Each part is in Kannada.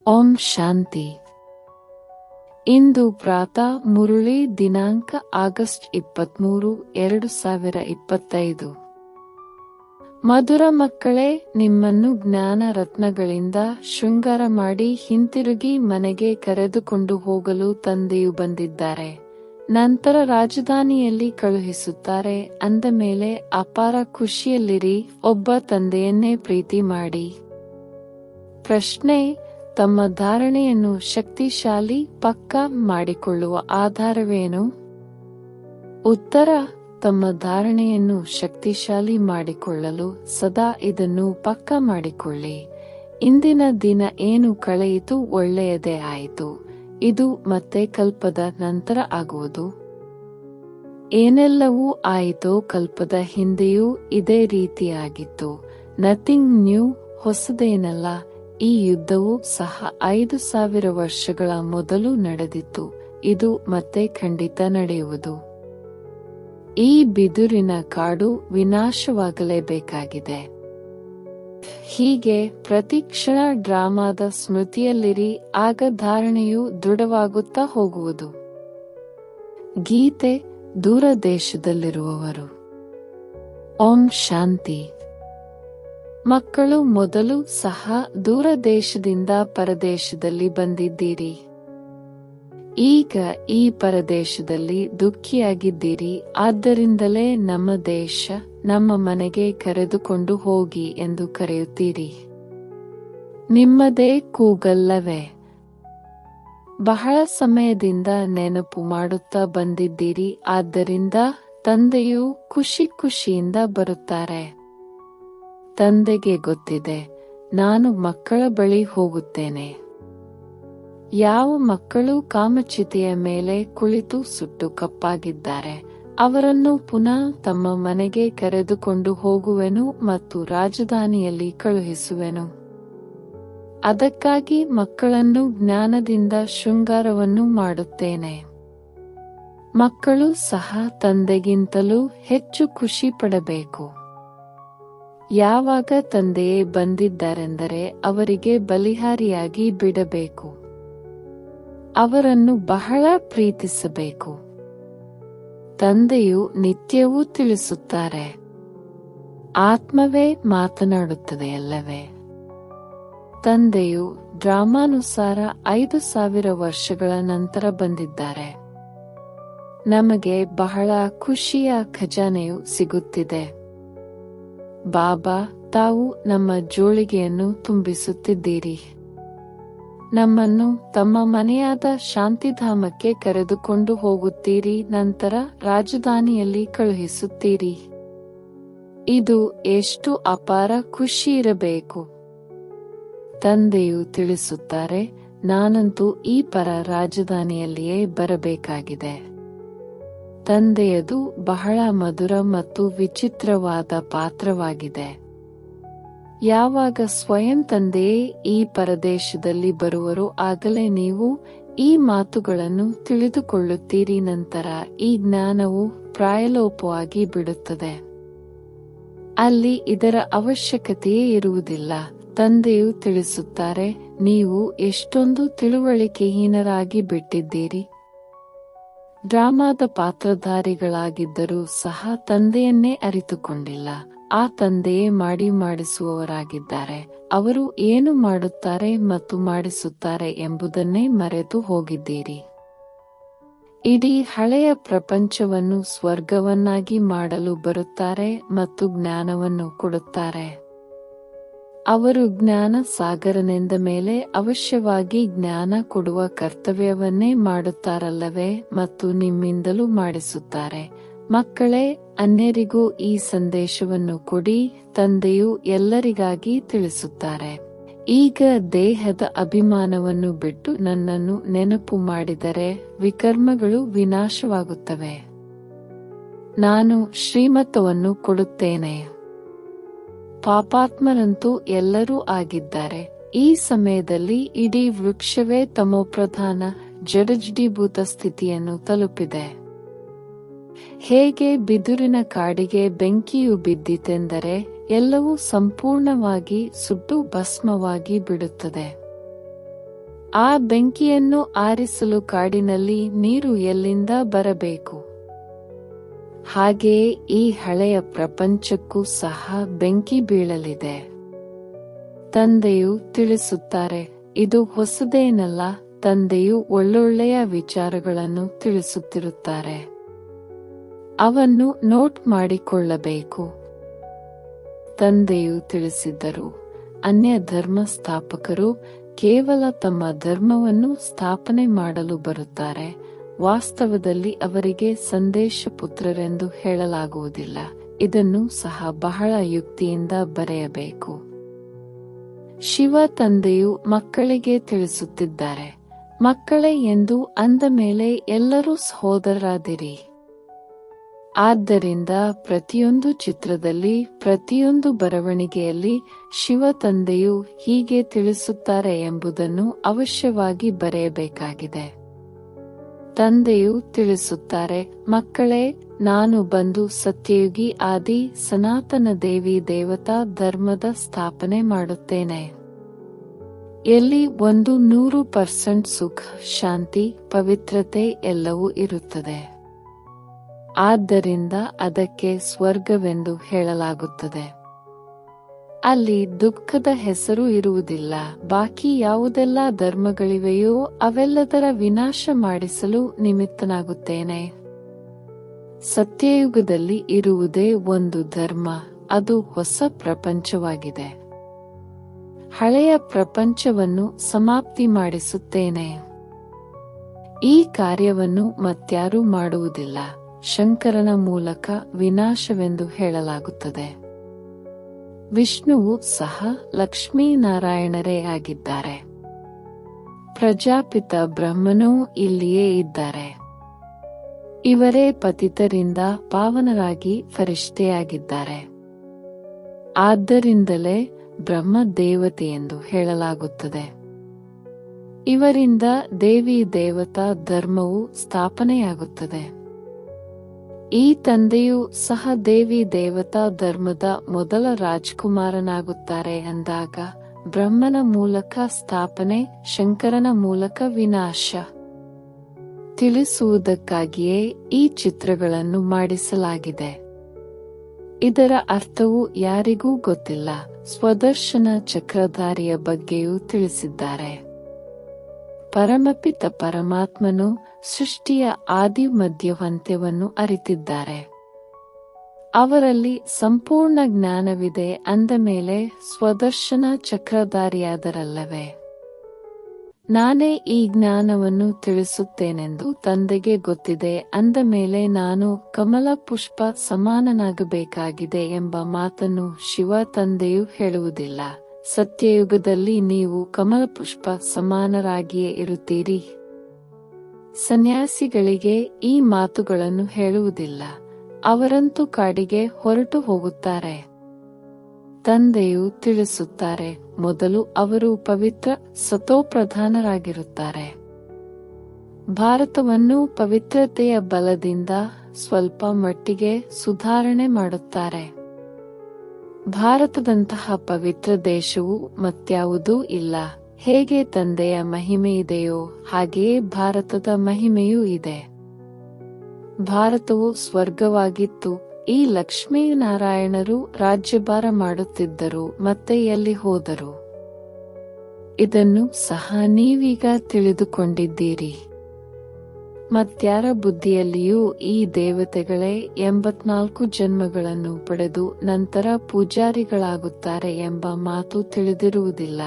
ಓಂ ಶಾಂತಿ. ಇಂದು ಪ್ರಾತಃ ಮುರುಳಿ ದಿನಾಂಕ ಆಗಸ್ಟ್ 23, 2025. ಮಧುರ ಮಕ್ಕಳೇ, ನಿಮ್ಮನ್ನು ಜ್ಞಾನ ರತ್ನಗಳಿಂದ ಶೃಂಗಾರ ಮಾಡಿ ಹಿಂತಿರುಗಿ ಮನೆಗೆ ಕರೆದುಕೊಂಡು ಹೋಗಲು ತಂದೆಯು ಬಂದಿದ್ದಾರೆ. ನಂತರ ರಾಜಧಾನಿಯಲ್ಲಿ ಕಳುಹಿಸುತ್ತಾರೆ. ಅಂದ ಮೇಲೆ ಅಪಾರ ಖುಷಿಯಲ್ಲಿರಿ. ಒಬ್ಬ ತಂದೆಯನ್ನೇ ಪ್ರೀತಿ ಮಾಡಿ. ಪ್ರಶ್ನೆ: ತಮ್ಮ ಧಾರಣೆಯನ್ನು ಶಕ್ತಿಶಾಲಿ ಪಕ್ಕಾ ಮಾಡಿಕೊಳ್ಳುವ ಆಧಾರವೇನು? ಉತ್ತರ: ತಮ್ಮ ಧಾರಣೆಯನ್ನು ಶಕ್ತಿಶಾಲಿ ಮಾಡಿಕೊಳ್ಳಲು ಸದಾ ಇದನ್ನು ಪಕ್ಕಾ ಮಾಡಿಕೊಳ್ಳಿ. ಇಂದಿನ ದಿನ ಏನು ಕಳೆಯಿತು, ಒಳ್ಳೆಯದೇ ಆಯಿತು. ಇದು ಮತ್ತೆ ಕಲ್ಪದ ನಂತರ ಆಗುವುದು. ಏನೆಲ್ಲವೂ ಆಯಿತೋ ಕಲ್ಪದ ಹಿಂದೆಯೂ ಇದೇ ರೀತಿಯಾಗಿತ್ತು. Nothing new, ಹೊಸದೇನಲ್ಲ. ಈ ಯುದ್ಧವು ಸಹ 5000 ವರ್ಷಗಳ ಮೊದಲು ನಡೆದಿತ್ತು. ಇದು ಮತ್ತೆ ಖಂಡಿತ ನಡೆಯುವುದು. ಈ ಬಿದುರಿನ ಕಾಡು ವಿನಾಶವಾಗಲೇಬೇಕಾಗಿದೆ. ಹೀಗೆ ಪ್ರತಿಕ್ಷಣ ಡ್ರಾಮಾದ ಸ್ಮೃತಿಯಲ್ಲಿರಿ. ಆಗ ಧಾರಣೆಯು ದೃಢವಾಗುತ್ತಾ ಹೋಗುವುದು. ಗೀತೆ: ದೂರ ದೇಶದಲ್ಲಿರುವವರು. ಓಂ ಶಾಂತಿ. ಮಕ್ಕಳು, ಮೊದಲು ಸಹ ದೂರ ದೇಶದಿಂದ ಪರದೇಶದಲ್ಲಿ ಬಂದಿದ್ದೀರಿ. ಈಗ ಈ ಪರದೇಶದಲ್ಲಿ ದುಃಖಿಯಾಗಿದ್ದೀರಿ. ಆದ್ದರಿಂದಲೇ ನಮ್ಮ ದೇಶ, ನಮ್ಮ ಮನೆಗೆ ಕರೆದುಕೊಂಡು ಹೋಗಿ ಎಂದು ಕರೆಯುತ್ತೀರಿ. ನಿಮ್ಮದೇ ಕೂಗಲ್ಲವೇ? ಬಹಳ ಸಮಯದಿಂದ ನೆನಪು ಮಾಡುತ್ತಾ ಬಂದಿದ್ದೀರಿ. ಆದ್ದರಿಂದ ತಂದೆಯು ಖುಷಿಯಿಂದ ಬರುತ್ತಾರೆ. ತಂದೆಗೆ ಗೊತ್ತಿದೆ, ನಾನು ಮಕ್ಕಳ ಬಳಿ ಹೋಗುತ್ತೇನೆ. ಯಾವ ಮಕ್ಕಳು ಕಾಮಚಿತೆಯ ಮೇಲೆ ಕುಳಿತು ಸುಟ್ಟು ಕಪ್ಪಾಗಿದ್ದಾರೆ, ಅವರನ್ನು ಪುನಃ ತಮ್ಮ ಮನೆಗೆ ಕರೆದುಕೊಂಡು ಹೋಗುವೆನು ಮತ್ತು ರಾಜಧಾನಿಯಲ್ಲಿ ಕಳುಹಿಸುವೆನು. ಅದಕ್ಕಾಗಿ ಮಕ್ಕಳನ್ನು ಜ್ಞಾನದಿಂದ ಶೃಂಗಾರವನ್ನು ಮಾಡುತ್ತೇನೆ. ಮಕ್ಕಳು ಸಹ ತಂದೆಗಿಂತಲೂ ಹೆಚ್ಚು ಖುಷಿ ಪಡಬೇಕು. ಯಾವಾಗ ತಂದೆಯೇ ಬಂದಿದ್ದಾರೆಂದರೆ ಅವರಿಗೆ ಬಲಿಹಾರಿಯಾಗಿ ಬಿಡಬೇಕು. ಅವರನ್ನು ಬಹಳ ಪ್ರೀತಿಸಬೇಕು. ತಂದೆಯು ನಿತ್ಯವೂ ತಿಳಿಸುತ್ತಾರೆ. ಆತ್ಮವೇ ಮಾತನಾಡುತ್ತದೆಯಲ್ಲವೇ? ತಂದೆಯು ಡ್ರಾಮಾನುಸಾರ 5000 ವರ್ಷಗಳ ನಂತರ ಬಂದಿದ್ದಾರೆ. ನಮಗೆ ಬಹಳ ಖುಷಿಯ ಖಜಾನೆಯು ಸಿಗುತ್ತಿದೆ. ಬಾಬಾ, ತಾವು ನಮ್ಮ ಜೋಳಿಗೆಯನ್ನು ತುಂಬಿಸುತ್ತಿದ್ದೀರಿ. ನಮ್ಮನ್ನು ತಮ್ಮ ಮನೆಯಾದ ಶಾಂತಿಧಾಮಕ್ಕೆ ಕರೆದುಕೊಂಡು ಹೋಗುತ್ತೀರಿ. ನಂತರ ರಾಜಧಾನಿಯಲ್ಲಿ ಕಳುಹಿಸುತ್ತೀರಿ. ಇದು ಎಷ್ಟು ಅಪಾರ ಖುಷಿ ಇರಬೇಕು. ತಂದೆಯು ತಿಳಿಸುತ್ತಾರೆ, ನಾನಂತೂ ಈ ಪರ ರಾಜಧಾನಿಯಲ್ಲಿಯೇ ಬರಬೇಕಾಗಿದೆ. ತಂದೆಯದು ಬಹಳ ಮಧುರ ಮತ್ತು ವಿಚಿತ್ರವಾದ ಪಾತ್ರವಾಗಿದೆ. ಯಾವಾಗ ಸ್ವಯಂ ತಂದೆಯೇ ಈ ಪರದೇಶದಲ್ಲಿ ಬರುವರೋ ಆಗಲೇ ನೀವು ಈ ಮಾತುಗಳನ್ನು ತಿಳಿದುಕೊಳ್ಳುತ್ತೀರಿ. ನಂತರ ಈ ಜ್ಞಾನವು ಪ್ರಾಯಲೋಪವಾಗಿ ಬಿಡುತ್ತದೆ. ಅಲ್ಲಿ ಇದರ ಅವಶ್ಯಕತೆಯೇ ಇರುವುದಿಲ್ಲ. ತಂದೆಯು ತಿಳಿಸುತ್ತಾರೆ, ನೀವು ಎಷ್ಟೊಂದು ತಿಳುವಳಿಕೆಹೀನರಾಗಿ ಬಿಟ್ಟಿದ್ದೀರಿ. ಡ್ರಾಮಾದ ಪಾತ್ರಧಾರಿಗಳಾಗಿದ್ದರೂ ಸಹ ತಂದೆಯನ್ನೇ ಅರಿತುಕೊಂಡಿಲ್ಲ. ಆ ತಂದೆಯೇ ಮಾಡಿಸುವವರಾಗಿದ್ದಾರೆ. ಅವರು ಏನು ಮಾಡುತ್ತಾರೆ ಮತ್ತು ಮಾಡಿಸುತ್ತಾರೆ ಎಂಬುದನ್ನೇ ಮರೆತು ಹೋಗಿದ್ದೀರಿ. ಇಡೀ ಹಳೆಯ ಪ್ರಪಂಚವನ್ನು ಸ್ವರ್ಗವನ್ನಾಗಿ ಮಾಡಲು ಬರುತ್ತಾರೆ ಮತ್ತು ಜ್ಞಾನವನ್ನು ಕೊಡುತ್ತಾರೆ. ಅವರು ಜ್ಞಾನ ಸಾಗರನೆಂದ ಮೇಲೆ ಅವಶ್ಯವಾಗಿ ಜ್ಞಾನ ಕೊಡುವ ಕರ್ತವ್ಯವನ್ನೇ ಮಾಡುತ್ತಾರಲ್ಲವೇ ಮತ್ತು ನಿಮ್ಮಿಂದಲೂ ಮಾಡಿಸುತ್ತಾರೆ. ಮಕ್ಕಳೇ, ಅನ್ಯರಿಗೂ ಈ ಸಂದೇಶವನ್ನು ಕೊಡಿ. ತಂದೆಯು ಎಲ್ಲರಿಗಾಗಿ ತಿಳಿಸುತ್ತಾರೆ. ಈಗ ದೇಹದ ಅಭಿಮಾನವನ್ನು ಬಿಟ್ಟು ನನ್ನನ್ನು ನೆನಪು ಮಾಡಿದರೆ ವಿಕರ್ಮಗಳು ವಿನಾಶವಾಗುತ್ತವೆ. ನಾನು ಶ್ರೀಮತವನ್ನು ಕೊಡುತ್ತೇನೆ. ಪಾಪಾತ್ಮರಂತೂ ಎಲ್ಲರೂ ಆಗಿದ್ದಾರೆ. ಈ ಸಮಯದಲ್ಲಿ ಇಡೀ ವೃಕ್ಷವೇ ತಮೋಪ್ರಧಾನ ಜಡಜಡೀಭೂತ ಸ್ಥಿತಿಯನ್ನು ತಲುಪಿದೆ. ಹೇಗೆ ಬಿದುರಿನ ಕಾಡಿಗೆ ಬೆಂಕಿಯು ಬಿದ್ದಿತೆಂದರೆ ಎಲ್ಲವೂ ಸಂಪೂರ್ಣವಾಗಿ ಸುಟ್ಟು ಭಸ್ಮವಾಗಿ ಬಿಡುತ್ತದೆ. ಆ ಬೆಂಕಿಯನ್ನು ಆರಿಸಲು ಕಾಡಿನಲ್ಲಿ ನೀರು ಎಲ್ಲಿಂದ ಬರಬೇಕು? ಹಾಗೆಯೇ ಈ ಹಳೆಯ ಪ್ರಪಂಚಕ್ಕೂ ಸಹ ಬೆಂಕಿ ಬೀಳಲಿದೆ. ತಂದೆಯು ತಿಳಿಸುತ್ತಾರೆ, ಇದು ಹೊಸದೇನಲ್ಲ. ತಂದೆಯು ಒಳ್ಳೊಳ್ಳೆಯ ವಿಚಾರಗಳನ್ನು ತಿಳಿಸುತ್ತಿರುತ್ತಾರೆ. ಅವನ್ನು ನೋಟ್ ಮಾಡಿಕೊಳ್ಳಬೇಕು. ತಂದೆಯು ತಿಳಿಸಿದ್ದರು, ಅನ್ಯ ಧರ್ಮ ಸ್ಥಾಪಕರು ಕೇವಲ ತಮ್ಮ ಧರ್ಮವನ್ನು ಸ್ಥಾಪನೆ ಮಾಡಲು ಬರುತ್ತಾರೆ. ವಾಸ್ತವದಲ್ಲಿ ಅವರಿಗೆ ಸಂದೇಶ ಪುತ್ರರೆಂದು ಹೇಳಲಾಗುವುದಿಲ್ಲ. ಇದನ್ನು ಸಹ ಬಹಳ ಯುಕ್ತಿಯಿಂದ ಬರೆಯಬೇಕು. ಶಿವ ತಂದೆಯು ಮಕ್ಕಳಿಗೆ ತಿಳಿಸುತ್ತಿದ್ದಾರೆ, ಮಕ್ಕಳೇ ಎಂದು ಅಂದ ಮೇಲೆ ಎಲ್ಲರೂ ಸಹೋದರರಾದಿರಿ. ಆದ್ದರಿಂದ ಪ್ರತಿಯೊಂದು ಚಿತ್ರದಲ್ಲಿ, ಪ್ರತಿಯೊಂದು ಬರವಣಿಗೆಯಲ್ಲಿ ಶಿವ ತಂದೆಯು ಹೀಗೆ ತಿಳಿಸುತ್ತಾರೆ ಎಂಬುದನ್ನು ಅವಶ್ಯವಾಗಿ ಬರೆಯಬೇಕಾಗಿದೆ. ತಂದೆಯು ತಿಳಿಸುತ್ತಾರೆ, ಮಕ್ಕಳೇ, ನಾನು ಬಂದು ಸತ್ಯಯುಗಿ ಆದಿ ಸನಾತನ ದೇವಿ ದೇವತಾ ಧರ್ಮದ ಸ್ಥಾಪನೆ ಮಾಡುತ್ತೇನೆ. ಎಲ್ಲಿ 100% ಸುಖ, ಶಾಂತಿ, ಪವಿತ್ರತೆ ಎಲ್ಲವೂ ಇರುತ್ತದೆ. ಆದ್ದರಿಂದ ಅದಕ್ಕೆ ಸ್ವರ್ಗವೆಂದು ಹೇಳಲಾಗುತ್ತದೆ. ಅಲ್ಲಿ ದುಃಖದ ಹೆಸರು ಇರುವುದಿಲ್ಲ. ಬಾಕಿ ಯಾವುದೆಲ್ಲ ಧರ್ಮಗಳಿವೆಯೋ ಅವೆಲ್ಲದರ ವಿನಾಶ ಮಾಡಿಸಲು ನಿಮಿತ್ತನಾಗುತ್ತೇನೆ. ಸತ್ಯಯುಗದಲ್ಲಿ ಇರುವುದೇ ಒಂದು ಧರ್ಮ, ಅದು ಹೊಸ ಪ್ರಪಂಚವಾಗಿದೆ. ಹಳೆಯ ಪ್ರಪಂಚವನ್ನು ಸಮಾಪ್ತಿ ಮಾಡಿಸುತ್ತೇನೆ. ಈ ಕಾರ್ಯವನ್ನು ಮತ್ಯಾರೂ ಮಾಡುವುದಿಲ್ಲ. ಶಂಕರನ ಮೂಲಕ ವಿನಾಶವೆಂದು ಹೇಳಲಾಗುತ್ತದೆ. ವಿಷ್ಣುವು ಸಹ ಲಕ್ಷ್ಮೀನಾರಾಯಣರೇ ಆಗಿದ್ದಾರೆ. ಪ್ರಜಾಪಿತ ಬ್ರಹ್ಮನೂ ಇಲ್ಲಿಯೇ ಇದ್ದಾರೆ. ಇವರೇ ಪತಿತರಿಂದ ಪಾವನರಾಗಿ ಫರಿಷ್ಠೆಯಾಗಿದ್ದಾರೆ. ಆದ್ದರಿಂದಲೇ ಬ್ರಹ್ಮ ದೇವತೆ ಎಂದು ಹೇಳಲಾಗುತ್ತದೆ. ಇವರಿಂದ ದೇವಿ ದೇವತಾ ಧರ್ಮವು ಸ್ಥಾಪನೆಯಾಗುತ್ತದೆ. ಈ ತಂದೆಯು ಸಹ ದೇವಿ ದೇವತಾ ಧರ್ಮದ ಮೊದಲ ರಾಜಕುಮಾರನಾಗುತ್ತಾರೆ ಅಂದಾಗ ಬ್ರಹ್ಮನ ಮೂಲಕ ಸ್ಥಾಪನೆ, ಶಂಕರನ ಮೂಲಕ ವಿನಾಶ ತಿಳಿಸುವುದಕ್ಕಾಗಿಯೇ ಈ ಚಿತ್ರಗಳನ್ನು ಮಾಡಿಸಲಾಗಿದೆ. ಇದರ ಅರ್ಥವು ಯಾರಿಗೂ ಗೊತ್ತಿಲ್ಲ. ಸ್ವದರ್ಶನ ಚಕ್ರಧಾರಿಯ ಬಗ್ಗೆಯೂ ತಿಳಿಸಿದ್ದಾರೆ. ಪರಮಪಿತ ಪರಮಾತ್ಮನು ಸೃಷ್ಟಿಯ ಆದಿ ಮಧ್ಯಾಂತ್ಯವನ್ನು ಅರಿತಿದ್ದಾರೆ. ಅವರಲ್ಲಿ ಸಂಪೂರ್ಣ ಜ್ಞಾನವಿದೆ ಅಂದ ಮೇಲೆ ಸ್ವದರ್ಶನ ಚಕ್ರಧಾರಿಯಾದರಲ್ಲವೇ? ನಾನೇ ಈ ಜ್ಞಾನವನ್ನು ತಿಳಿಸುತ್ತೇನೆಂದು ತಂದೆಗೆ ಗೊತ್ತಿದೆ ಅಂದ ಮೇಲೆ ನಾನು ಕಮಲ ಪುಷ್ಪ ಸಮಾನನಾಗಬೇಕಾಗಿದೆ ಎಂಬ ಮಾತನ್ನು ಶಿವ ತಂದೆಯು ಹೇಳುವುದಿಲ್ಲ. ಸತ್ಯಯುಗದಲ್ಲಿ ನೀವು ಕಮಲಪುಷ್ಪ ಸಮಾನರಾಗಿಯೇ ಇರುತ್ತೀರಿ. ಸನ್ಯಾಸಿಗಳಿಗೆ ಈ ಮಾತುಗಳನ್ನು ಹೇಳುವುದಿಲ್ಲ. ಅವರಂತೂ ಕಾಡಿಗೆ ಹೊರಟು ಹೋಗುತ್ತಾರೆ. ತಂದೆಯು ತಿಳಿಸುತ್ತಾರೆ, ಮೊದಲು ಅವರು ಪವಿತ್ರ ಸತೋಪ್ರಧಾನರಾಗಿರುತ್ತಾರೆ. ಭಾರತವನ್ನು ಪವಿತ್ರತೆಯ ಬಲದಿಂದ ಸ್ವಲ್ಪ ಮಟ್ಟಿಗೆ ಸುಧಾರಣೆ ಮಾಡುತ್ತಾರೆ. ಭಾರತದಂತಹ ಪವಿತ್ರ ದೇಶವು ಮತ್ಯಾವುದೂ ಇಲ್ಲ. ಹೇಗೆ ತಂದೆಯ ಮಹಿಮೆಯಿದೆಯೋ ಹಾಗೆಯೇ ಭಾರತದ ಮಹಿಮೆಯೂ ಇದೆ. ಭಾರತವು ಸ್ವರ್ಗವಾಗಿತ್ತು. ಈ ಲಕ್ಷ್ಮೀನಾರಾಯಣರು ರಾಜ್ಯಭಾರ ಮಾಡುತ್ತಿದ್ದರು, ಮತ್ತೆ ಎಲ್ಲಿ ಹೋದರು? ಇದನ್ನು ಸಹ ನೀವೀಗ ತಿಳಿದುಕೊಂಡಿದ್ದೀರಿ. ಮತ್ಯಾರ ಬುದ್ಧಿಯಲ್ಲಿಯೂ ಈ ದೇವತೆಗಳೇ 84 ಜನ್ಮಗಳನ್ನು ಪಡೆದು ನಂತರ ಪೂಜಾರಿಗಳಾಗುತ್ತಾರೆ ಎಂಬ ಮಾತು ತಿಳಿದಿರುವುದಿಲ್ಲ.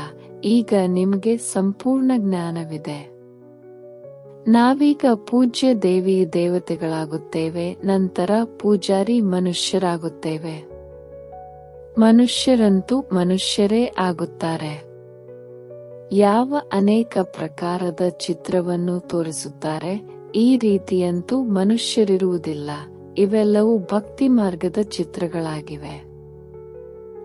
ಈಗ ನಿಮಗೆ ಸಂಪೂರ್ಣ ಜ್ಞಾನವಿದೆ. ನಾವೀಗ ಪೂಜ್ಯ ದೇವಿ ದೇವತೆಗಳಾಗುತ್ತೇವೆ, ನಂತರ ಪೂಜಾರಿ ಮನುಷ್ಯರಾಗುತ್ತೇವೆ. ಮನುಷ್ಯರಂತೂ ಮನುಷ್ಯರೇ ಆಗುತ್ತಾರೆ. ಯಾವ ಅನೇಕ ಪ್ರಕಾರದ ಚಿತ್ರವನ್ನು ತೋರಿಸುತ್ತಾರೆ, ಈ ರೀತಿಯಂತೂ ಮನುಷ್ಯರಿರುವುದಿಲ್ಲ. ಇವೆಲ್ಲವೂ ಭಕ್ತಿ ಮಾರ್ಗದ ಚಿತ್ರಗಳಾಗಿವೆ.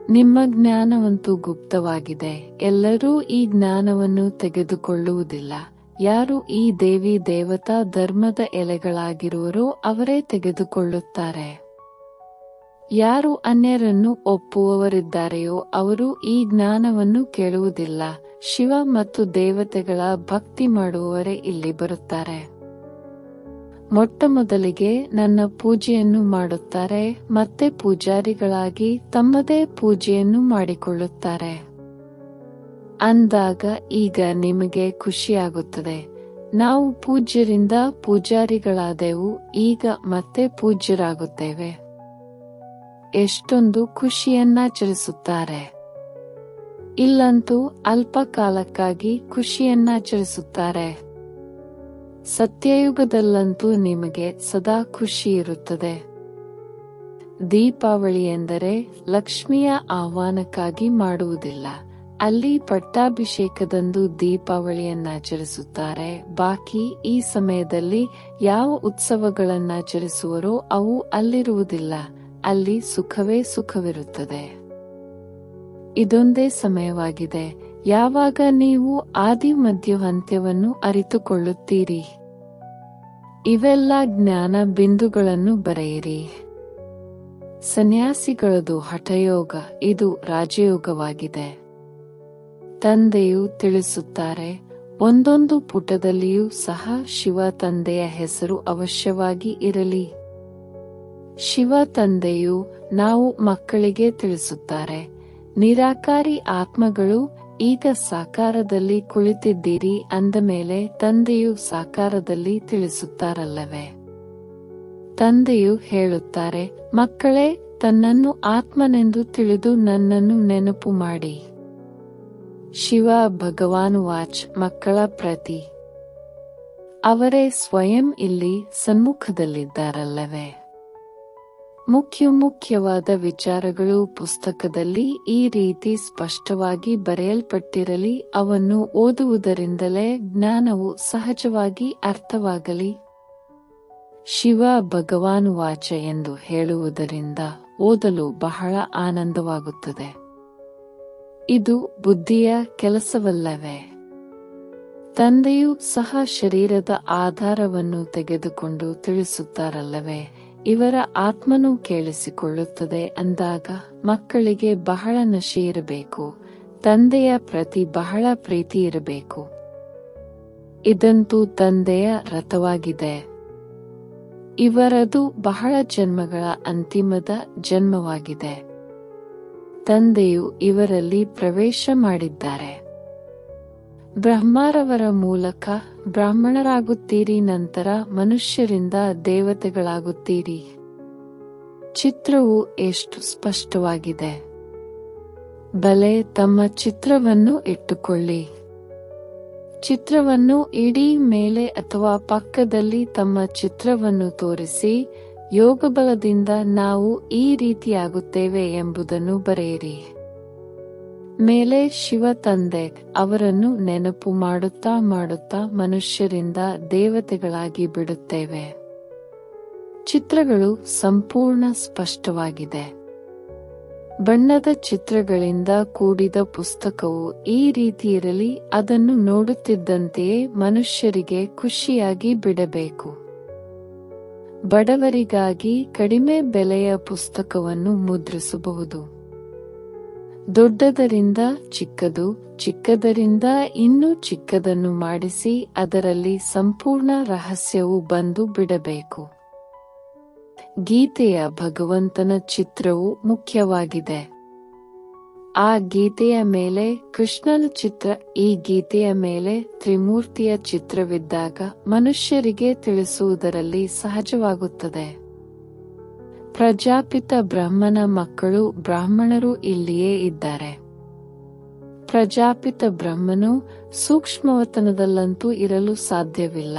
ನಿಮ್ಮ ಜ್ಞಾನವಂತೂ ಗುಪ್ತವಾಗಿದೆ. ಎಲ್ಲರೂ ಈ ಜ್ಞಾನವನ್ನು ತೆಗೆದುಕೊಳ್ಳುವುದಿಲ್ಲ. ಯಾರು ಈ ದೇವಿ ದೇವತಾ ಧರ್ಮದ ಎಲೆಗಳಾಗಿರುವರೋ ಅವರೇ ತೆಗೆದುಕೊಳ್ಳುತ್ತಾರೆ. ಯಾರು ಅನ್ಯರನ್ನು ಒಪ್ಪುವವರಿದ್ದಾರೆಯೋ ಅವರು ಈ ಜ್ಞಾನವನ್ನು ಕೇಳುವುದಿಲ್ಲ. ಶಿವ ಮತ್ತು ದೇವತೆಗಳ ಭಕ್ತಿ ಮಾಡುವವರೇ ಇಲ್ಲಿ ಬರುತ್ತಾರೆ. ಮೊಟ್ಟಮೊದಲಿಗೆ ನನ್ನ ಪೂಜೆಯನ್ನು ಮಾಡುತ್ತಾರೆ, ಮತ್ತೆ ಪೂಜಾರಿಗಳಾಗಿ ತಮ್ಮದೇ ಪೂಜೆಯನ್ನು ಮಾಡಿಕೊಳ್ಳುತ್ತಾರೆ. ಅಂದಾಗ ಈಗ ನಿಮಗೆ ಖುಷಿಯಾಗುತ್ತದೆ, ನಾವು ಪೂಜ್ಯರಿಂದ ಪೂಜಾರಿಗಳಾದೆವು, ಈಗ ಮತ್ತೆ ಪೂಜ್ಯರಾಗುತ್ತೇವೆ. ಎಷ್ಟೊಂದು ಖುಷಿಯನ್ನಾಚರಿಸುತ್ತಾರೆ. ಇಲ್ಲಂತೂ ಅಲ್ಪ ಕಾಲಕ್ಕಾಗಿ ಖುಷಿಯನ್ನಾಚರಿಸುತ್ತಾರೆ. ಸತ್ಯಯುಗದಲ್ಲಂತೂ ನಿಮಗೆ ಸದಾ ಖುಷಿ ಇರುತ್ತದೆ. ದೀಪಾವಳಿ ಎಂದರೆ ಲಕ್ಷ್ಮಿಯ ಆಹ್ವಾನಕ್ಕಾಗಿ ಮಾಡುವುದಿಲ್ಲ. ಅಲ್ಲಿ ಪಟ್ಟಾಭಿಷೇಕದಂದು ದೀಪಾವಳಿಯನ್ನಾಚರಿಸುತ್ತಾರೆ. ಬಾಕಿ ಈ ಸಮಯದಲ್ಲಿ ಯಾವ ಉತ್ಸವಗಳನ್ನಾಚರಿಸುವರೋ ಅವು ಅಲ್ಲಿರುವುದಿಲ್ಲ. ಅಲ್ಲಿ ಸುಖವೇ ಸುಖವಿರುತ್ತದೆ. ಇದೊಂದೇ ಸಮಯವಾಗಿದೆ ಯಾವಾಗ ನೀವು ಆದಿ ಮಧ್ಯ ಅಂತ್ಯವನ್ನು ಅರಿತುಕೊಳ್ಳುತ್ತೀರಿ. ಇವೆಲ್ಲ ಜ್ಞಾನ ಬಿಂದುಗಳನ್ನು ಬರೆಯಿರಿ. ಸನ್ಯಾಸಿಗಳದು ಹಠಯೋಗ, ಇದು ರಾಜಯೋಗವಾಗಿದೆ. ತಂದೆಯು ತಿಳಿಸುತ್ತಾರೆ, ಒಂದೊಂದು ಪುಟದಲ್ಲಿಯೂ ಸಹ ಶಿವ ತಂದೆಯ ಹೆಸರು ಅವಶ್ಯವಾಗಿ ಇರಲಿ. ಶಿವ ತಂದೆಯು ನಾವು ಮಕ್ಕಳಿಗೆ ತಿಳಿಸುತ್ತಾರೆ, ನಿರಾಕಾರಿ ಆತ್ಮಗಳು ಈಗ ಸಾಕಾರದಲ್ಲಿ ಕುಳಿತಿದ್ದೀರಿ ಅಂದಮೇಲೆ ತಂದೆಯು ಸಾಕಾರದಲ್ಲಿ ತಿಳಿಸುತ್ತಾರಲ್ಲವೇ. ತಂದೆಯು ಹೇಳುತ್ತಾರೆ, ಮಕ್ಕಳೇ, ತನ್ನನ್ನು ಆತ್ಮನೆಂದು ತಿಳಿದು ನನ್ನನ್ನು ನೆನಪು ಮಾಡಿ. ಶಿವ ಭಗವಾನುವಾಚ್, ಮಕ್ಕಳ ಪ್ರತಿ ಅವರೇ ಸ್ವಯಂ ಇಲ್ಲಿ ಸನ್ಮುಖದಲ್ಲಿದ್ದಾರಲ್ಲವೇ. ಮುಖ್ಯವಾದ ವಿಚಾರಗಳು ಪುಸ್ತಕದಲ್ಲಿ ಈ ರೀತಿ ಸ್ಪಷ್ಟವಾಗಿ ಬರೆಯಲ್ಪಟ್ಟಿರಲಿ. ಅವನ್ನು ಓದುವುದರಿಂದಲೇ ಜ್ಞಾನವು ಸಹಜವಾಗಿ ಅರ್ಥವಾಗಲಿ. ಶಿವ ಭಗವಾನುವಾಚ ಎಂದು ಹೇಳುವುದರಿಂದ ಓದಲು ಬಹಳ ಆನಂದವಾಗುತ್ತದೆ. ಇದು ಬುದ್ಧಿಯ ಕೆಲಸವಲ್ಲವೇ. ತಂದೆಯೂ ಸಹ ಶರೀರದ ಆಧಾರವನ್ನು ತೆಗೆದುಕೊಂಡು ತಿಳಿಸುತ್ತಾರಲ್ಲವೇ. ಇವರ ಆತ್ಮನೂ ಕೇಳಿಸಿಕೊಳ್ಳುತ್ತದೆ ಅಂದಾಗ ಮಕ್ಕಳಿಗೆ ಬಹಳ ನಶೆ ಇರಬೇಕು. ತಂದೆಯ ಪ್ರತಿ ಬಹಳ ಪ್ರೀತಿ ಇರಬೇಕು. ಇದಂತೂ ತಂದೆಯ ರಥವಾಗಿದೆ. ಇವರದು ಬಹಳ ಜನ್ಮಗಳ ಅಂತಿಮದ ಜನ್ಮವಾಗಿದೆ. ತಂದೆಯು ಇವರಲ್ಲಿ ಪ್ರವೇಶ ಮಾಡಿದ್ದಾರೆ. ಬ್ರಹ್ಮರವರ ಮೂಲಕ ಬ್ರಾಹ್ಮಣರಾಗುತ್ತೀರಿ, ನಂತರ ಮನುಷ್ಯರಿಂದ ದೇವತೆಗಳಾಗುತ್ತೀರಿ. ಚಿತ್ರವು ಎಷ್ಟು ಸ್ಪಷ್ಟವಾಗಿದೆ. ಬಲೆ, ತಮ್ಮ ಚಿತ್ರವನ್ನು ಇಟ್ಟುಕೊಳ್ಳಿ. ಚಿತ್ರವನ್ನು ಇಡೀ ಮೇಲೆ ಅಥವಾ ಪಕ್ಕದಲ್ಲಿ ತಮ್ಮ ಚಿತ್ರವನ್ನು ತೋರಿಸಿ, ಯೋಗಬಲದಿಂದ ನಾವು ಈ ರೀತಿಯಾಗುತ್ತೇವೆ ಎಂಬುದನ್ನು ಬರೆಯಿರಿ. ಮೇಲೆ ಶಿವ ತಂದೆ ಅವರನ್ನು ನೆನಪು ಮಾಡುತ್ತಾ ಮಾಡುತ್ತಾ ಮನುಷ್ಯರಿಂದ ದೇವತೆಗಳಾಗಿ ಬಿಡುತ್ತೇವೆ. ಚಿತ್ರಗಳು ಸಂಪೂರ್ಣ ಸ್ಪಷ್ಟವಾಗಿದೆ. ಬಣ್ಣದ ಚಿತ್ರಗಳಿಂದ ಕೂಡಿದ ಪುಸ್ತಕವು ಈ ರೀತಿ ಇರಲಿ. ಅದನ್ನು ನೋಡುತ್ತಿದ್ದಂತೆಯೇ ಮನುಷ್ಯರಿಗೆ ಖುಷಿಯಾಗಿ ಬಿಡಬೇಕು. ಬಡವರಿಗಾಗಿ ಕಡಿಮೆ ಬೆಲೆಯ ಪುಸ್ತಕವನ್ನು ಮುದ್ರಿಸಬಹುದು. ದೊಡ್ಡದರಿಂದ ಚಿಕ್ಕದು, ಚಿಕ್ಕದರಿಂದ ಇನ್ನೂ ಚಿಕ್ಕದನ್ನು ಮಾಡಿಸಿ ಅದರಲ್ಲಿ ಸಂಪೂರ್ಣ ರಹಸ್ಯವು ಬಂದು ಬಿಡಬೇಕು. ಗೀತೆಯ ಭಗವಂತನ ಚಿತ್ರವು ಮುಖ್ಯವಾಗಿದೆ. ಆ ಗೀತೆಯ ಮೇಲೆ ಕೃಷ್ಣನ ಚಿತ್ರ, ಈ ಗೀತೆಯ ಮೇಲೆ ತ್ರಿಮೂರ್ತಿಯ ಚಿತ್ರವಿದ್ದಾಗ ಮನುಷ್ಯರಿಗೆ ತಿಳಿಸುವುದರಲ್ಲಿ ಸಹಜವಾಗುತ್ತದೆ. ಪ್ರಜಾಪಿತ ಬ್ರಹ್ಮನ ಮಕ್ಕಳು ಬ್ರಾಹ್ಮಣರು ಇಲ್ಲಿಯೇ ಇದ್ದಾರೆ. ಪ್ರಜಾಪಿತ ಬ್ರಹ್ಮನು ಸೂಕ್ಷ್ಮವತನದಲ್ಲಂತೂ ಇರಲು ಸಾಧ್ಯವಿಲ್ಲ.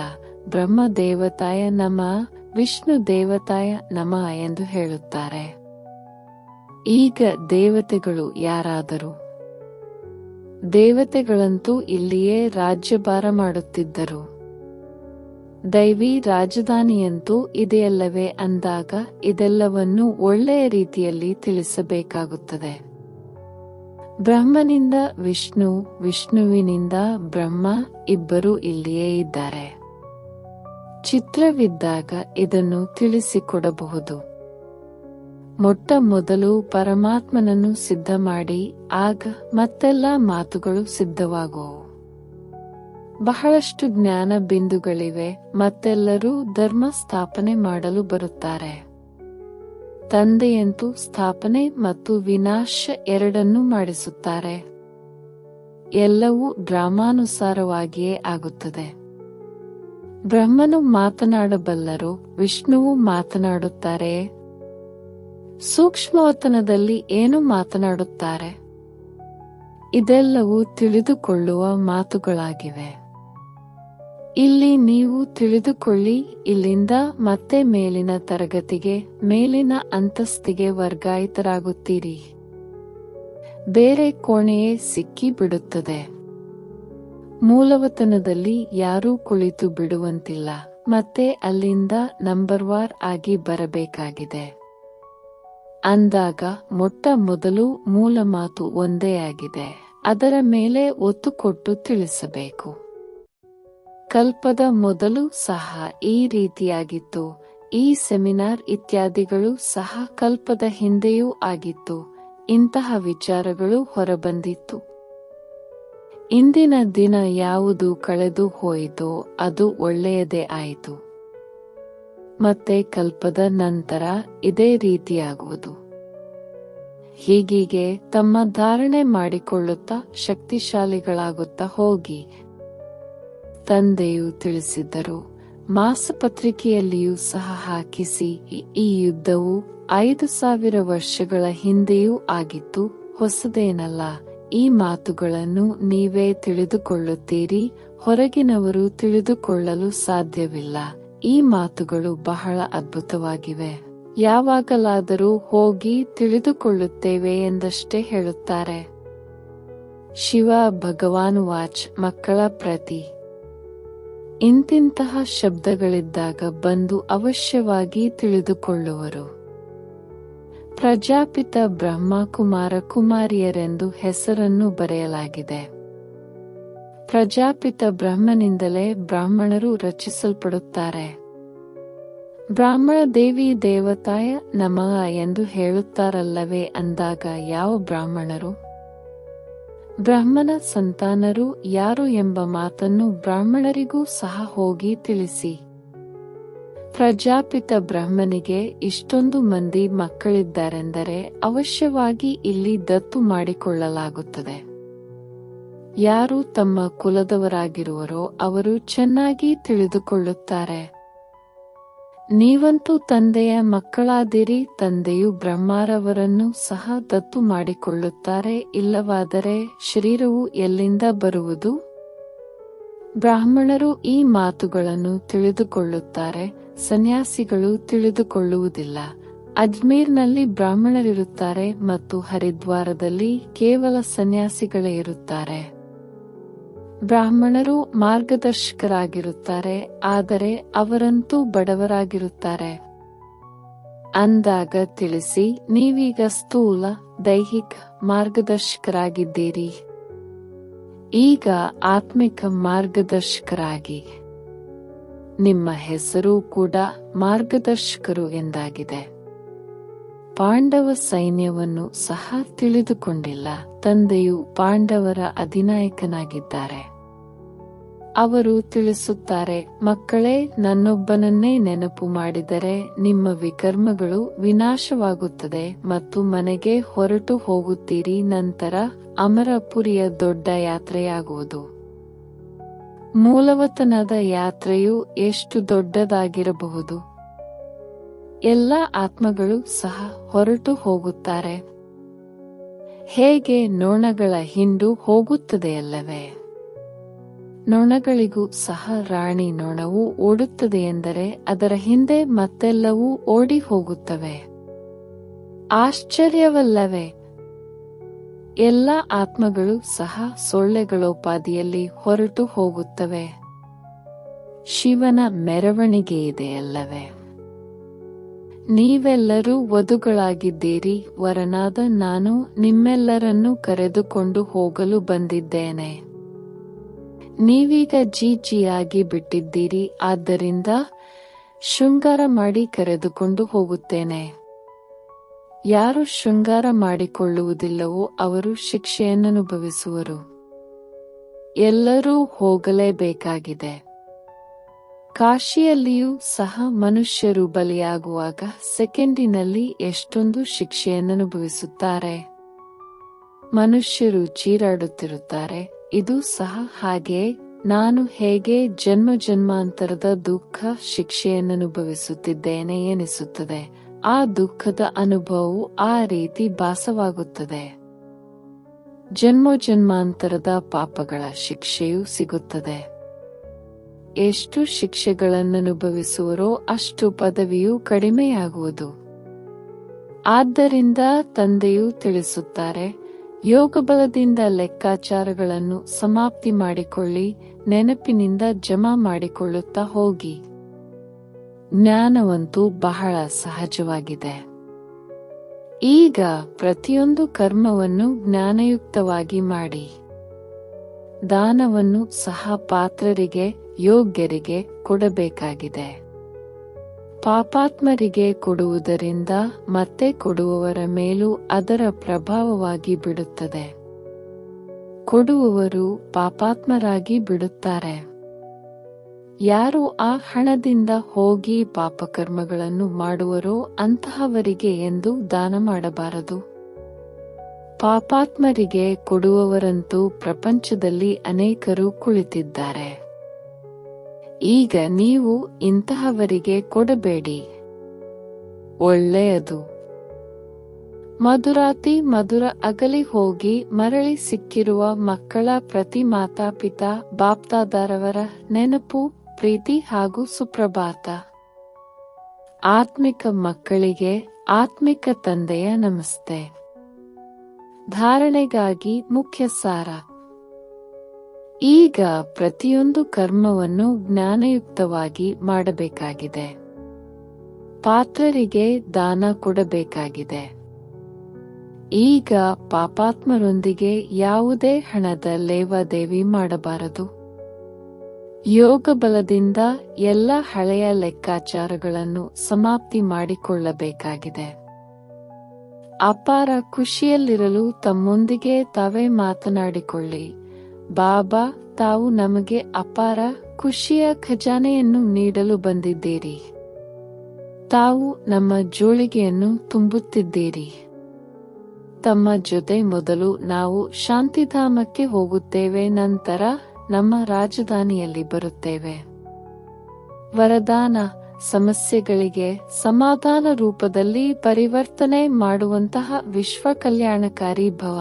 ಬ್ರಹ್ಮ ದೇವತಾಯ ನಮಃ, ವಿಷ್ಣು ದೇವತಾಯ ನಮಃ ಎಂದು ಹೇಳುತ್ತಾರೆ. ಈಗ ದೇವತೆಗಳು ಯಾರಾದರು? ದೇವತೆಗಳಂತೂ ಇಲ್ಲಿಯೇ ರಾಜ್ಯಭಾರ ಮಾಡುತ್ತಿದ್ದರು. ದೈವಿ ರಾಜಧಾನಿಯಂತೂ ಇದೆಯಲ್ಲವೇ ಅಂದಾಗ ಇದೆಲ್ಲವನ್ನೂ ಒಳ್ಳೆಯ ರೀತಿಯಲ್ಲಿ ತಿಳಿಸಬೇಕಾಗುತ್ತದೆ. ಬ್ರಹ್ಮನಿಂದ ವಿಷ್ಣು, ವಿಷ್ಣುವಿನಿಂದ ಬ್ರಹ್ಮ ಇಬ್ಬರು ಇಲ್ಲಿಯೇ ಇದ್ದಾರೆ. ಚಿತ್ರವಿದ್ದಾಗ ಇದನ್ನು ತಿಳಿಸಿಕೊಡಬಹುದು. ಮೊಟ್ಟ ಮೊದಲು ಪರಮಾತ್ಮನನ್ನು ಸಿದ್ಧ ಮಾಡಿ, ಆಗ ಮತ್ತೆಲ್ಲ ಮಾತುಗಳು ಸಿದ್ಧವಾಗುವು. ಬಹಳಷ್ಟು ಜ್ಞಾನ ಬಿಂದುಗಳಿವೆ, ಮತ್ತೆಲ್ಲರೂ ಧರ್ಮ ಸ್ಥಾಪನೆ ಮಾಡಲು ಬರುತ್ತಾರೆ. ತಂದೆಯಂತೂ ಸ್ಥಾಪನೆ ಮತ್ತು ವಿನಾಶ ಎರಡನ್ನೂ ಮಾಡಿಸುತ್ತಾರೆ. ಎಲ್ಲವೂ ಡ್ರಾಮಾನುಸಾರವಾಗಿಯೇ ಆಗುತ್ತದೆ. ಬ್ರಹ್ಮನು ಮಾತನಾಡಬಲ್ಲರು, ವಿಷ್ಣುವು ಮಾತನಾಡುತ್ತಾರೆ. ಸೂಕ್ಷ್ಮವತನದಲ್ಲಿ ಏನು ಮಾತನಾಡುತ್ತಾರೆ? ಇದೆಲ್ಲವೂ ತಿಳಿದುಕೊಳ್ಳುವ ಮಾತುಗಳಾಗಿವೆ. ಇಲ್ಲಿ ನೀವು ತಿಳಿದುಕೊಳ್ಳಿ, ಇಲ್ಲಿಂದ ಮತ್ತೆ ಮೇಲಿನ ತರಗತಿಗೆ, ಮೇಲಿನ ಅಂತಸ್ತಿಗೆ ವರ್ಗಾಯಿತರಾಗುತ್ತೀರಿ. ಬೇರೆ ಕೋಣೆಯೇ ಸಿಕ್ಕಿ ಬಿಡುತ್ತದೆ. ಮೂಲವತನದಲ್ಲಿ ಯಾರೂ ಕುಳಿತು ಬಿಡುವಂತಿಲ್ಲ, ಮತ್ತೆ ಅಲ್ಲಿಂದ ನಂಬರ್ವಾರ್ ಆಗಿ ಬರಬೇಕಾಗಿದೆ. ಅಂದಾಗ ಮೊಟ್ಟ ಮೊದಲು ಮೂಲ ಮಾತು ಒಂದೇ ಆಗಿದೆ, ಅದರ ಮೇಲೆ ಒತ್ತು ಕೊಟ್ಟು ತಿಳಿಸಬೇಕು. ಕಲ್ಪದ ಮೊದಲು ಸಹ ಈ ರೀತಿಯಾಗಿತ್ತು. ಈ ಸೆಮಿನಾರ್ ಇತ್ಯಾದಿಗಳು ಸಹ ಕಲ್ಪದ ಹಿಂದೆಯೂ ಆಗಿತ್ತು. ಇಂತಹ ವಿಚಾರಗಳು ಹೊರಬಂದಿತ್ತು. ಇಂದಿನ ದಿನ ಯಾವುದು ಕಳೆದು ಹೋಯಿತೋ ಅದು ಒಳ್ಳೆಯದೇ ಆಯಿತು. ಮತ್ತೆ ಕಲ್ಪದ ನಂತರ ಇದೇ ರೀತಿಯಾಗುವುದು. ಹೀಗೀಗೆ ತಮ್ಮ ಧಾರಣೆ ಮಾಡಿಕೊಳ್ಳುತ್ತಾ ಶಕ್ತಿಶಾಲಿಗಳಾಗುತ್ತಾ ಹೋಗಿ. ತಂದೆಯು ತಿಳಿಸಿದ್ದರು, ಮಾಸಪತ್ರಿಕೆಯಲ್ಲಿಯೂ ಸಹ ಹಾಕಿಸಿ, ಈ ಯುದ್ಧವು 5000 ವರ್ಷಗಳ ಹಿಂದೆಯೂ ಆಗಿತ್ತು, ಹೊಸದೇನಲ್ಲ. ಈ ಮಾತುಗಳನ್ನು ನೀವೇ ತಿಳಿದುಕೊಳ್ಳುತ್ತೀರಿ, ಹೊರಗಿನವರು ತಿಳಿದುಕೊಳ್ಳಲು ಸಾಧ್ಯವಿಲ್ಲ. ಈ ಮಾತುಗಳು ಬಹಳ ಅದ್ಭುತವಾಗಿವೆ. ಯಾವಾಗಲಾದರೂ ಹೋಗಿ ತಿಳಿದುಕೊಳ್ಳುತ್ತೇವೆ ಎಂದಷ್ಟೇ ಹೇಳುತ್ತಾರೆ. ಶಿವ ಭಗವಾನುವಾಚ್, ಮಕ್ಕಳ ಪ್ರತಿ ಇಂತಿಂತಹ ಶಬ್ದಗಳಿದ್ದಾಗ ಬಂದು ಅವಶ್ಯವಾಗಿ ತಿಳಿದುಕೊಳ್ಳುವರು. ಪ್ರಜಾಪಿತ ಬ್ರಹ್ಮ ಕುಮಾರ ಕುಮಾರಿಯರೆಂದು ಹೆಸರನ್ನು ಬರೆಯಲಾಗಿದೆ. ಪ್ರಜಾಪಿತ ಬ್ರಹ್ಮನಿಂದಲೇ ಬ್ರಾಹ್ಮಣರು ರಚಿಸಲ್ಪಡುತ್ತಾರೆ. ಬ್ರಾಹ್ಮಣ ದೇವಿ ದೇವತಾಯ ನಮಃ ಎಂದು ಹೇಳುತ್ತಾರಲ್ಲವೇ, ಅಂದಾಗ ಯಾವ ಬ್ರಾಹ್ಮಣರು? ಬ್ರಹ್ಮನ ಸಂತಾನರು ಯಾರು ಎಂಬ ಮಾತನ್ನು ಬ್ರಾಹ್ಮಣರಿಗೂ ಸಹ ಹೋಗಿ ತಿಳಿಸಿ. ಪ್ರಜಾಪಿತ ಬ್ರಹ್ಮನಿಗೆ ಇಷ್ಟೊಂದು ಮಂದಿ ಮಕ್ಕಳಿದ್ದಾರೆಂದರೆ ಅವಶ್ಯವಾಗಿ ಇಲ್ಲಿ ದತ್ತು ಮಾಡಿಕೊಳ್ಳಲಾಗುತ್ತದೆ. ಯಾರು ತಮ್ಮ ಕುಲದವರಾಗಿರುವರೋ ಅವರು ಚೆನ್ನಾಗಿ ತಿಳಿದುಕೊಳ್ಳುತ್ತಾರೆ. ನೀವಂತೂ ತಂದೆಯ ಮಕ್ಕಳಾದಿರಿ. ತಂದೆಯು ಬ್ರಹ್ಮರವರನ್ನು ಸಹ ದತ್ತು ಮಾಡಿಕೊಳ್ಳುತ್ತಾರೆ. ಇಲ್ಲವಾದರೆ ಶರೀರವು ಎಲ್ಲಿಂದ ಬರುವುದು? ಬ್ರಾಹ್ಮಣರು ಈ ಮಾತುಗಳನ್ನು ತಿಳಿದುಕೊಳ್ಳುತ್ತಾರೆ, ಸನ್ಯಾಸಿಗಳು ತಿಳಿದುಕೊಳ್ಳುವುದಿಲ್ಲ. ಅಜ್ಮೀರ್ನಲ್ಲಿ ಬ್ರಾಹ್ಮಣರಿರುತ್ತಾರೆ ಮತ್ತು ಹರಿದ್ವಾರದಲ್ಲಿ ಕೇವಲ ಸನ್ಯಾಸಿಗಳೇ ಇರುತ್ತಾರೆ. ಬ್ರಾಹ್ಮಣರು ಮಾರ್ಗದರ್ಶಕರಾಗಿರುತ್ತಾರೆ, ಆದರೆ ಅವರಂತೂ ಬಡವರಾಗಿರುತ್ತಾರೆ. ಅಂದಾಗ ತಿಳಿಸಿ, ನೀವೀಗ ಸ್ಥೂಲ ದೈಹಿಕ ಮಾರ್ಗದರ್ಶಕರಾಗಿದ್ದೀರಿ. ಈಗ ಆತ್ಮಿಕ ಮಾರ್ಗದರ್ಶಕರಾಗಿ. ನಿಮ್ಮ ಹೆಸರು ಕೂಡ ಮಾರ್ಗದರ್ಶಕರು ಎಂದಾಗಿದೆ. ಪಾಂಡವ ಸೈನ್ಯವನ್ನು ಸಹ ತಿಳಿದುಕೊಂಡಿಲ್ಲ. ತಂದೆಯು ಪಾಂಡವರ ಅಧಿನಾಯಕನಾಗಿದ್ದಾರೆ. ಅವರು ತಿಳಿಸುತ್ತಾರೆ, ಮಕ್ಕಳೇ, ನನ್ನೊಬ್ಬನನ್ನೇ ನೆನಪು ಮಾಡಿದರೆ ನಿಮ್ಮ ವಿಕರ್ಮಗಳು ವಿನಾಶವಾಗುತ್ತದೆ ಮತ್ತು ಮನೆಗೆ ಹೊರಟು ಹೋಗುತ್ತೀರಿ. ನಂತರ ಅಮರಪುರಿಯ ದೊಡ್ಡ ಯಾತ್ರೆಯಾಗುವುದು. ಮೂಲವತನದ ಯಾತ್ರೆಯು ಎಷ್ಟು ದೊಡ್ಡದಾಗಿರಬಹುದು? ಎಲ್ಲ ಆತ್ಮಗಳು ಸಹ ಹೊರಟು ಹೋಗುತ್ತಾರೆ. ಹೇಗೆ ನೊಣಗಳ ಹಿಂಡು ಹೋಗುತ್ತದೆಯಲ್ಲವೇ? ನೊಣಗಳಿಗೂ ಸಹ ರಾಣಿ ನೊಣವು ಓಡುತ್ತದೆಯೆಂದರೆ ಅದರ ಹಿಂದೆ ಮತ್ತೆಲ್ಲವೂ ಓಡಿ ಹೋಗುತ್ತವೆ. ಆಶ್ಚರ್ಯವಲ್ಲವೇ? ಎಲ್ಲ ಆತ್ಮಗಳು ಸಹ ಸೊಳ್ಳೆಗಳೋಪಾದಿಯಲ್ಲಿ ಹೊರಟು ಹೋಗುತ್ತವೆ. ಶಿವನ ಮೆರವಣಿಗೆಯಿದೆಯಲ್ಲವೇ? ನೀವೆಲ್ಲರೂ ವಧುಗಳಾಗಿದ್ದೀರಿ. ವರನಾದ ನಾನು ನಿಮ್ಮೆಲ್ಲರನ್ನೂ ಕರೆದುಕೊಂಡು ಹೋಗಲು ಬಂದಿದ್ದೇನೆ. ನೀವೀಗ ಜೀಜಿಯಾಗಿ ಬಿಟ್ಟಿದ್ದೀರಿ, ಆದ್ದರಿಂದ ಶೃಂಗಾರ ಮಾಡಿ ಕರೆದುಕೊಂಡು ಹೋಗುತ್ತೇನೆ. ಯಾರು ಶೃಂಗಾರ ಮಾಡಿಕೊಳ್ಳುವುದಿಲ್ಲವೋ ಅವರು ಶಿಕ್ಷೆಯನ್ನನುಭವಿಸುವರು. ಎಲ್ಲರೂ ಹೋಗಲೇಬೇಕಾಗಿದೆ. ಕಾಶಿಯಲ್ಲಿಯೂ ಸಹ ಮನುಷ್ಯರು ಬಲಿಯಾಗುವಾಗ ಸೆಕೆಂಡಿನಲ್ಲಿ ಎಷ್ಟೊಂದು ಶಿಕ್ಷೆಯನ್ನನುಭವಿಸುತ್ತಾರೆ. ಮನುಷ್ಯರು ಚೀರಾಡುತ್ತಿರುತ್ತಾರೆ. ಇದು ಸಹ ಹಾಗೆಯೇ. ನಾನು ಹೇಗೆ ಜನ್ಮ ಜನ್ಮಾಂತರದ ದುಃಖ ಶಿಕ್ಷೆಯನ್ನನುಭವಿಸುತ್ತಿದ್ದೇನೆ ಎನಿಸುತ್ತದೆ. ಆ ದುಃಖದ ಅನುಭವವು ಆ ರೀತಿ ಭಾಸವಾಗುತ್ತದೆ. ಜನ್ಮಾಂತರದ ಪಾಪಗಳ ಶಿಕ್ಷೆಯೂ ಸಿಗುತ್ತದೆ. ಎಷ್ಟು ಶಿಕ್ಷೆಗಳನ್ನನುಭವಿಸುವರೋ ಅಷ್ಟು ಪದವಿಯೂ ಕಡಿಮೆಯಾಗುವುದು. ಆದ್ದರಿಂದ ತಂದೆಯು ತಿಳಿಸುತ್ತಾರೆ, ಯೋಗಬಲದಿಂದ ಲೆಕ್ಕಾಚಾರಗಳನ್ನು ಸಮಾಪ್ತಿ ಮಾಡಿಕೊಳ್ಳಿ, ನೆನಪಿನಿಂದ ಜಮಾ ಮಾಡಿಕೊಳ್ಳುತ್ತಾ ಹೋಗಿ. ಜ್ಞಾನವಂತೂ ಬಹಳ ಸಹಜವಾಗಿದೆ. ಈಗ ಪ್ರತಿಯೊಂದು ಕರ್ಮವನ್ನು ಜ್ಞಾನಯುಕ್ತವಾಗಿ ಮಾಡಿ. ದಾನವನ್ನು ಸಹ ಪಾತ್ರರಿಗೆ, ಯೋಗ್ಯರಿಗೆ ಕೊಡಬೇಕಾಗಿದೆ. ಪಾಪಾತ್ಮರಿಗೆ ಕೊಡುವುದರಿಂದ ಮತ್ತೆ ಕೊಡುವವರ ಮೇಲೂ ಅದರ ಪ್ರಭಾವವಾಗಿ ಬಿಡುತ್ತದೆ. ಕೊಡುವವರು ಪಾಪಾತ್ಮರಾಗಿ ಬಿಡುತ್ತಾರೆ. ಯಾರು ಆ ಹಣದಿಂದ ಹೋಗಿ ಪಾಪಕರ್ಮಗಳನ್ನು ಮಾಡುವರೋ ಅಂತಹವರಿಗೆ ಎಂದು ದಾನ ಮಾಡಬಾರದು. ಪಾಪಾತ್ಮರಿಗೆ ಕೊಡುವವರಂತೂ ಪ್ರಪಂಚದಲ್ಲಿ ಅನೇಕರು ಕುಳಿತಿದ್ದಾರೆ. ಈಗ ನೀವು ಇಂತಹವರಿಗೆ ಕೊಡಬೇಡಿ. ಒಳ್ಳೆಯದು. ಮಧುರಾತಿ ಮಧುರ ಅಗಲಿ ಹೋಗಿ ಮರಳಿ ಸಿಕ್ಕಿರುವ ಮಕ್ಕಳ ಪ್ರತಿ ಮಾತಾಪಿತಾ ಬಾಪ್ದಾದಾರವರ ನೆನಪು, ಪ್ರೀತಿ ಹಾಗೂ ಸುಪ್ರಭಾತ. ಆತ್ಮಿಕ ಮಕ್ಕಳಿಗೆ ಆತ್ಮಿಕ ತಂದೆಯ ನಮಸ್ತೆ. ಧಾರಣೆಗಾಗಿ ಮುಖ್ಯ ಸಾರ. ಈಗ ಪ್ರತಿಯೊಂದು ಕರ್ಮವನ್ನು ಜ್ಞಾನಯುಕ್ತವಾಗಿ ಮಾಡಬೇಕಾಗಿದೆ. ಪಾತ್ರರಿಗೆ ದಾನ ಕೊಡಬೇಕಾಗಿದೆ. ಈಗ ಪಾಪಾತ್ಮರೊಂದಿಗೆ ಯಾವುದೇ ಹಣದ ಲೇವಾದೇವಿ ಮಾಡಬಾರದು. ಯೋಗ ಬಲದಿಂದ ಎಲ್ಲ ಹಳೆಯ ಲೆಕ್ಕಾಚಾರಗಳನ್ನು ಸಮಾಪ್ತಿ ಮಾಡಿಕೊಳ್ಳಬೇಕಾಗಿದೆ. ಅಪಾರ ಖುಷಿಯಲ್ಲಿರಲು ತಮ್ಮೊಂದಿಗೆ ತಾವೇ ಮಾತನಾಡಿಕೊಳ್ಳಿ. ಬಾಬಾ, ತಾವು ನಮಗೆ ಅಪಾರ ಖುಷಿಯ ಖಜಾನೆಯನ್ನು ನೀಡಲು ಬಂದಿದ್ದೀರಿ. ತಾವು ನಮ್ಮ ಜೋಳಿಗೆಯನ್ನು ತುಂಬುತ್ತಿದ್ದೀರಿ. ತಮ್ಮ ಜೊತೆ ಮೊದಲು ನಾವು ಶಾಂತಿಧಾಮಕ್ಕೆ ಹೋಗುತ್ತೇವೆ, ನಂತರ ನಮ್ಮ ರಾಜಧಾನಿಯಲ್ಲಿ ಬರುತ್ತೇವೆ. ವರದಾನ: ಸಮಸ್ಯೆಗಳಿಗೆ ಸಮಾಧಾನ ರೂಪದಲ್ಲಿ ಪರಿವರ್ತನೆ ಮಾಡುವಂತಹ ವಿಶ್ವ ಕಲ್ಯಾಣಕಾರಿ ಭವ.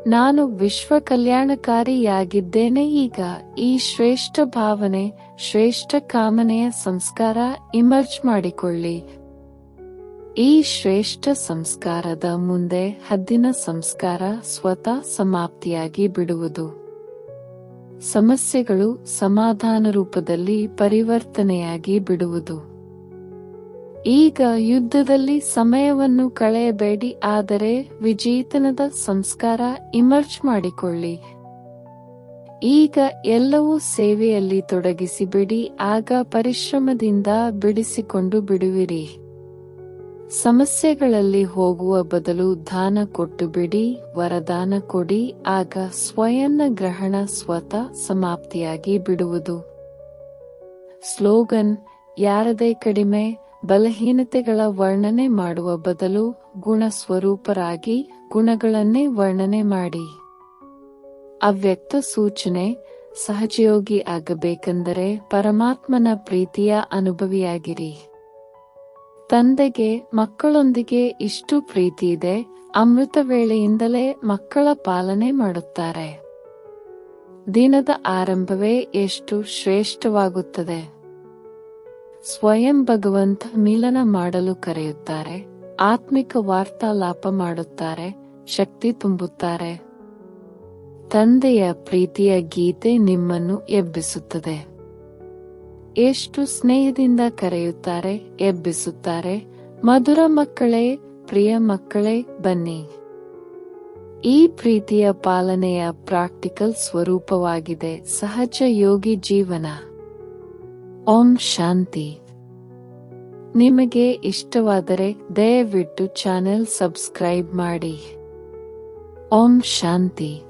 ನಾನು ವಿಶ್ವ ಕಲ್ಯಾಣಕಾರಿಯಾಗಿದ್ದೇನೆ. ಈಗ ಈ ಶ್ರೇಷ್ಠ ಭಾವನೆ, ಶ್ರೇಷ್ಠ ಕಾಮನೆಯ ಸಂಸ್ಕಾರ ಇಮರ್ಜ್ ಮಾಡಿಕೊಳ್ಳಿ. ಈ ಶ್ರೇಷ್ಠ ಸಂಸ್ಕಾರದ ಮುಂದೆ ಹದ್ದಿನ ಸಂಸ್ಕಾರ ಸ್ವತಃ ಸಮಾಪ್ತಿಯಾಗಿ ಬಿಡುವುದು. ಸಮಸ್ಯೆಗಳು ಸಮಾಧಾನ ರೂಪದಲ್ಲಿ ಪರಿವರ್ತನೆಯಾಗಿ ಬಿಡುವುದು. ಈಗ ಯುದ್ಧದಲ್ಲಿ ಸಮಯವನ್ನು ಕಳೆಯಬೇಡಿ, ಆದರೆ ವಿಜೇತನದ ಸಂಸ್ಕಾರ ಇಮರ್ಜ್ ಮಾಡಿಕೊಳ್ಳಿ. ಈಗ ಎಲ್ಲವೂ ಸೇವೆಯಲ್ಲಿ ತೊಡಗಿಸಿಬಿಡಿ, ಆಗ ಪರಿಶ್ರಮದಿಂದ ಬಿಡಿಸಿಕೊಂಡು ಬಿಡುವಿರಿ. ಸಮಸ್ಯೆಗಳಲ್ಲಿ ಹೋಗುವ ಬದಲು ದಾನ ಕೊಟ್ಟು ಬಿಡಿ, ವರದಾನ ಕೊಡಿ, ಆಗ ಸ್ವಯಂನ ಗ್ರಹಣ ಸ್ವತಃ ಸಮಾಪ್ತಿಯಾಗಿ ಬಿಡುವುದು. ಸ್ಲೋಗನ್: ಯಾರದೇ ಕಡಿಮೆ ಬಲಹೀನತೆಗಳ ವರ್ಣನೆ ಮಾಡುವ ಬದಲು ಗುಣಸ್ವರೂಪರಾಗಿ ಗುಣಗಳನ್ನೇ ವರ್ಣನೆ ಮಾಡಿ. ಅವ್ಯಕ್ತ ಸೂಚನೆ: ಸಹಜಯೋಗಿ ಆಗಬೇಕೆಂದರೆ ಪರಮಾತ್ಮನ ಪ್ರೀತಿಯ ಅನುಭವಿಯಾಗಿರಿ. ತಂದೆಗೆ ಮಕ್ಕಳೊಂದಿಗೆ ಇಷ್ಟು ಪ್ರೀತಿ ಇದೆ, ಅಮೃತ ವೇಳೆಯಿಂದಲೇ ಮಕ್ಕಳ ಪಾಲನೆ ಮಾಡುತ್ತಾರೆ. ದಿನದ ಆರಂಭವೇ ಎಷ್ಟು ಶ್ರೇಷ್ಠವಾಗುತ್ತದೆ. ಸ್ವಯಂ ಭಗವಂತ ಮಿಲನ ಮಾಡಲು ಕರೆಯುತ್ತಾರೆ, ಆತ್ಮಿಕ ವಾರ್ತಾಲಾಪ ಮಾಡುತ್ತಾರೆ, ಶಕ್ತಿ ತುಂಬುತ್ತಾರೆ. ತಂದೆಯ ಪ್ರೀತಿಯ ಗೀತೆ ನಿಮ್ಮನ್ನು ಎಬ್ಬಿಸುತ್ತದೆ. ಎಷ್ಟು ಸ್ನೇಹದಿಂದ ಕರೆಯುತ್ತಾರೆ, ಎಬ್ಬಿಸುತ್ತಾರೆ. ಮಧುರ ಮಕ್ಕಳೇ, ಪ್ರಿಯ ಮಕ್ಕಳೇ, ಬನ್ನಿ. ಈ ಪ್ರೀತಿಯ ಪಾಲನೆಯ ಪ್ರಾಕ್ಟಿಕಲ್ ಸ್ವರೂಪವಾಗಿದೆ ಸಹಜ ಯೋಗಿ ಜೀವನ. ಓಂ ಶಾಂತಿ. ನಿಮಗೆ ಇಷ್ಟವಾದರೆ ದಯವಿಟ್ಟು ಚಾನೆಲ್ ಸಬ್ಸ್ಕ್ರೈಬ್ ಮಾಡಿ. ಓಂ ಶಾಂತಿ.